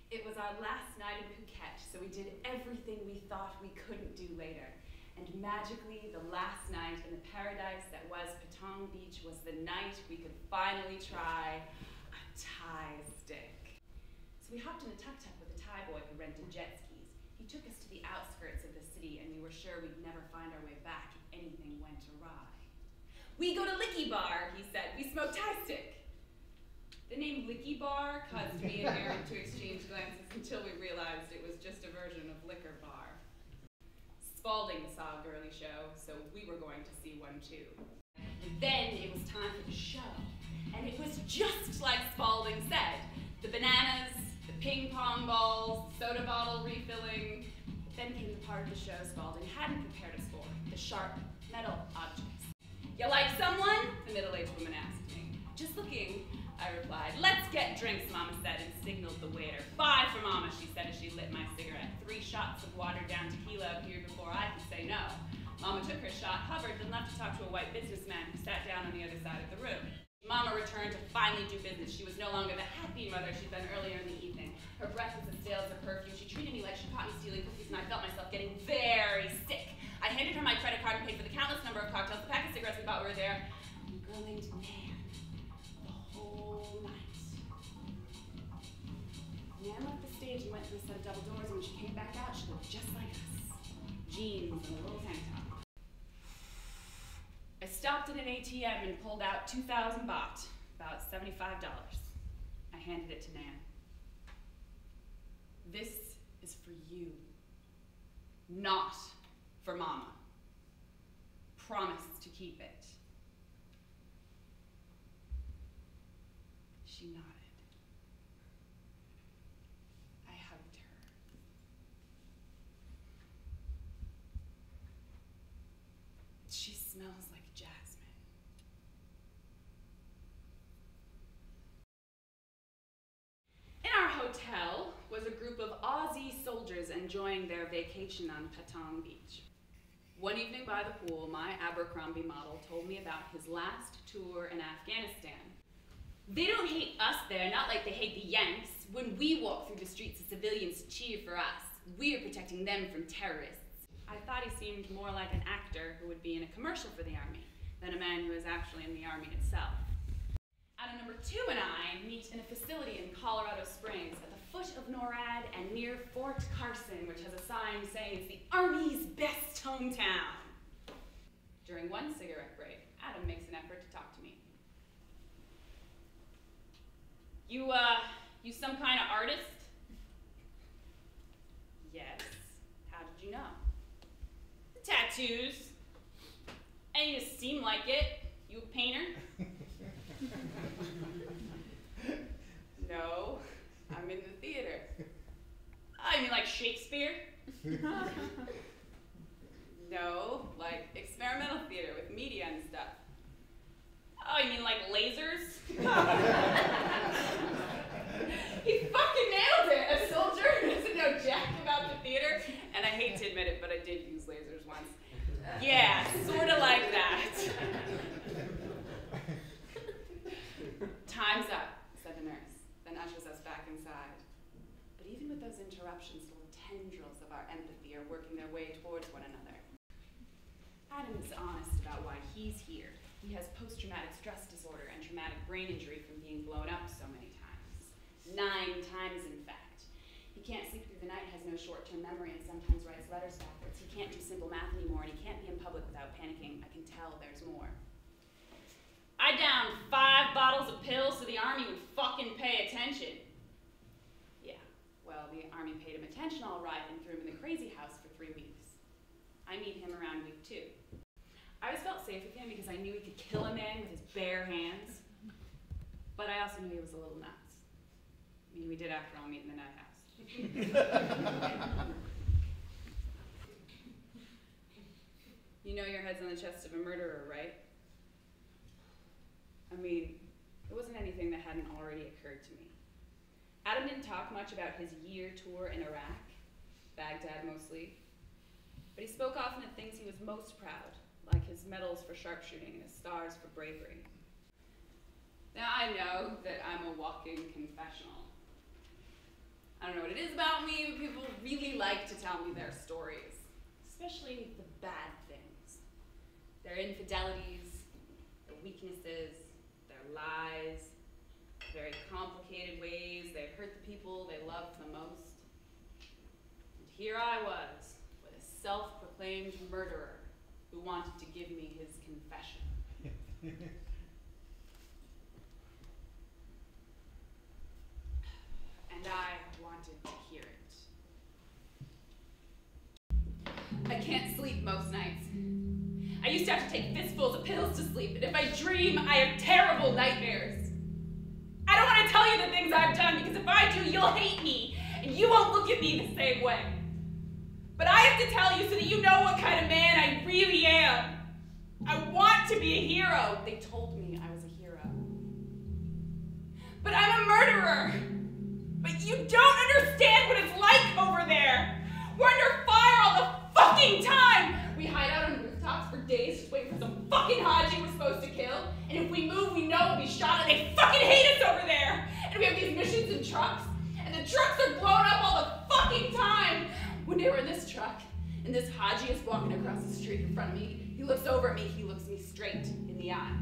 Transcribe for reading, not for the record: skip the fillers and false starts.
It was our last night in Phuket, so we did everything we thought we couldn't do later. And magically, the last night in the paradise that was Patong Beach was the night we could finally try a Thai stick. So we hopped in a tuk-tuk with a Thai boy who rented jet skis. He took us to the outskirts of the city, and we were sure we'd never find our way back if anything went awry. We go to Licky Bar, he said. We smoke Thai stick. The name Licky Bar caused me and Aaron to exchange glances until we realized it was just a version of Liquor Bar. Spalding saw a girly show, so we were going to see one too. Then it was time for the show, and it was just like Spalding said. The bananas, the ping pong balls, soda bottle refilling. Then came the part of the show Spalding hadn't prepared us for, the sharp metal objects. You like someone? The middle-aged woman asked me. Just looking, I replied. Let's get drinks, Mama said, and signaled the waiter. Bye for Mama, she said as she lit my cigarette. 3 shots of watered-down tequila appeared before I could say no. Mama took her shot, hovered, then left to talk to a white businessman who sat down on the other side of the room. Mama returned to finally do business. She was no longer the happy mother she'd been earlier in the evening. Her breath was as stale as her perfume. She treated me like she caught me stealing cookies, and I felt myself getting very sick. I handed her my credit card and paid for the countless number of cocktails, the pack of cigarettes we bought were there. I'm going to Nan the whole night. Nan left the stage and went through a set of double doors, and when she came back out, she looked just like us. Jeans and a little tank top. I stopped at an ATM and pulled out 2,000 baht, about $75. I handed it to Nan. This is for you, not for Mama. Promise to keep it. She nodded. I hugged her. She smells like jasmine. In our hotel was a group of Aussie soldiers enjoying their vacation on Patong Beach. One evening by the pool, my Abercrombie model told me about his last tour in Afghanistan. They don't hate us there, not like they hate the Yanks. When we walk through the streets, the civilians cheer for us. We're protecting them from terrorists. I thought he seemed more like an actor who would be in a commercial for the army than a man who is actually in the army itself. Adam number 2 and I meet in a facility in Colorado Springs at the foot of NORAD and near Fort Carson, which has a sign saying it's the Army's best hometown. During one cigarette break, Adam makes an effort to talk to me. You some kind of artist? Yes. How did you know? The tattoos. And you seem like it. You a painter? No, I'm in the theater. Oh, you mean like Shakespeare? No, like experimental theater with media and stuff. Oh, you mean like lasers? He fucking nailed it! A soldier who doesn't know jack about the theater. And I hate to admit it, but I did use lasers once. Yeah, sort of like that. Time's up, said the nurse, then ushers us back inside. But even with those interruptions, little tendrils of our empathy are working their way towards one another. Adam is honest about why he's here. He has post-traumatic stress disorder and traumatic brain injury from being blown up so many times. 9 times, in fact. He can't sleep through the night, has no short-term memory, and sometimes writes letters backwards. He can't do simple math anymore, and he can't be in public without panicking. I can tell there's more. I downed 5 bottles of pills so the army would fucking pay attention. Yeah, well, the army paid him attention all right and threw him in the crazy house for 3 weeks. I meet him around week 2. I always felt safe with him because I knew he could kill a man with his bare hands. But I also knew he was a little nuts. I mean, we did after all meet in the nut house. You know your head's on the chest of a murderer, right? I mean, it wasn't anything that hadn't already occurred to me. Adam didn't talk much about his year tour in Iraq, Baghdad mostly, but he spoke often of things he was most proud, like his medals for sharpshooting and his stars for bravery. Now I know that I'm a walking confessional. I I don't know what it is about me, but people really like to tell me their stories, especially the bad things. Their infidelities, their weaknesses, their lies, very complicated ways they've hurt the people they loved the most. And here I was, with a self-proclaimed murderer who wanted to give me his confession. And I wanted to hear it. I can't sleep most nights. I used to have to take fistfuls of pills to sleep, and if I dream, I have terrible nightmares. I don't want to tell you the things I've done, because if I do, you'll hate me, and you won't look at me the same way. But I have to tell you so that you know what kind of man I really am. I want to be a hero. They told me I was a hero. But I'm a murderer. But you don't understand what it's like over there. We're under fire all the fucking time. We hide out on rooftops for days just waiting for some fucking Haji we're supposed to kill. And if we move, we know we'll be shot, and they fucking hate us over there. And we have these missions in trucks, and the trucks are blown up all the fucking time. When they were in this truck, and this Haji is walking across the street in front of me, he looks over at me, he looks me straight in the eye.